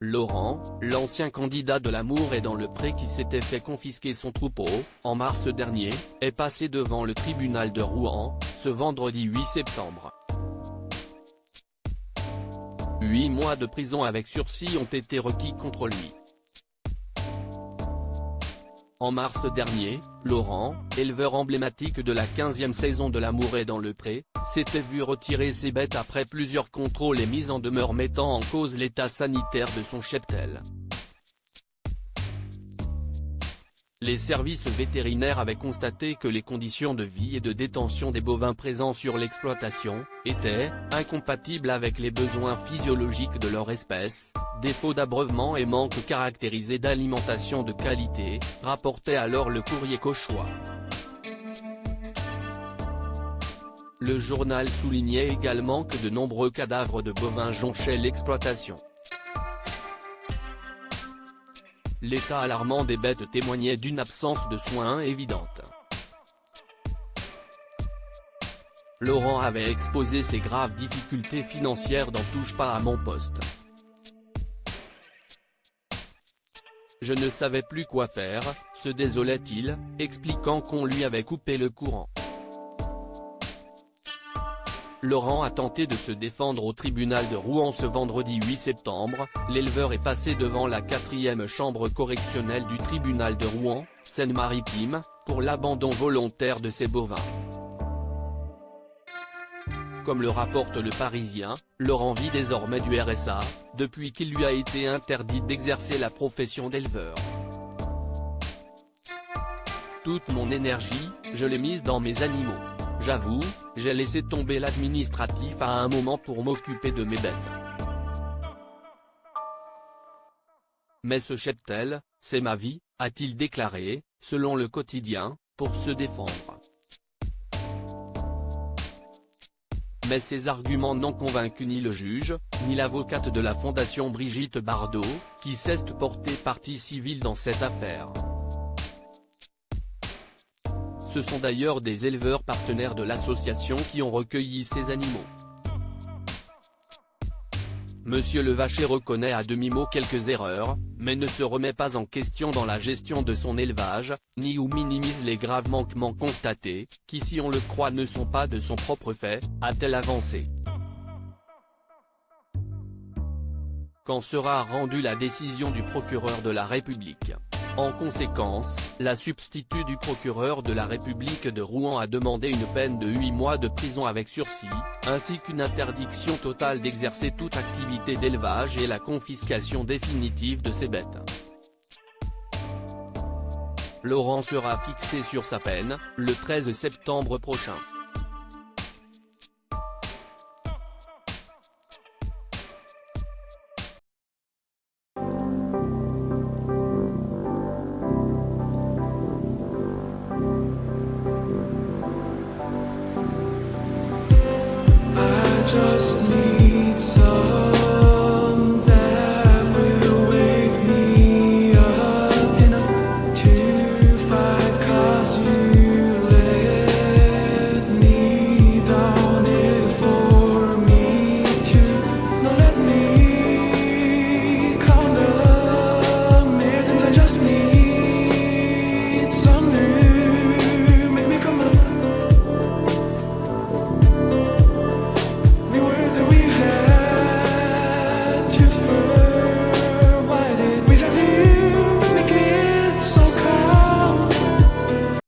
Laurent, l'ancien candidat de l'Amour et dans le Pré qui s'était fait confisquer son troupeau, en mars dernier, est passé devant le tribunal de Rouen, ce vendredi 8 septembre. 8 mois de prison avec sursis ont été requis contre lui. En mars dernier, Laurent, éleveur emblématique de la 15e saison de l'Amour et dans le Pré, s'était vu retirer ses bêtes après plusieurs contrôles et mises en demeure mettant en cause l'état sanitaire de son cheptel. Les services vétérinaires avaient constaté que les conditions de vie et de détention des bovins présents sur l'exploitation étaient incompatibles avec les besoins physiologiques de leur espèce, défaut d'abreuvement et manque caractérisé d'alimentation de qualité, rapportait alors le Courrier cauchois. Le journal soulignait également que de nombreux cadavres de bovins jonchaient l'exploitation. L'état alarmant des bêtes témoignait d'une absence de soins évidente. Laurent avait exposé ses graves difficultés financières dans Touche pas à mon poste. Je ne savais plus quoi faire, se désolait-il, expliquant qu'on lui avait coupé le courant. Laurent a tenté de se défendre au tribunal de Rouen ce vendredi 8 septembre, l'éleveur est passé devant la 4e chambre correctionnelle du tribunal de Rouen, Seine-Maritime, pour l'abandon volontaire de ses bovins. Comme le rapporte Le Parisien, Laurent vit désormais du RSA, depuis qu'il lui a été interdit d'exercer la profession d'éleveur. Toute mon énergie, je l'ai mise dans mes animaux. J'avoue, j'ai laissé tomber l'administratif à un moment pour m'occuper de mes bêtes. Mais ce cheptel, c'est ma vie, a-t-il déclaré, selon Le Quotidien, pour se défendre. Mais ces arguments n'ont convaincu ni le juge, ni l'avocate de la Fondation Brigitte Bardot, qui s'est portée partie civile dans cette affaire. Ce sont d'ailleurs des éleveurs partenaires de l'association qui ont recueilli ces animaux. Monsieur Levacher reconnaît à demi-mot quelques erreurs, mais ne se remet pas en question dans la gestion de son élevage, ni ou minimise les graves manquements constatés, qui si on le croit ne sont pas de son propre fait, a-t-elle avancé. Quand sera rendue la décision du procureur de la République ? En conséquence, la substitut du procureur de la République de Rouen a demandé une peine de 8 mois de prison avec sursis, ainsi qu'une interdiction totale d'exercer toute activité d'élevage et la confiscation définitive de ses bêtes. Laurent sera fixé sur sa peine, le 13 septembre prochain. Just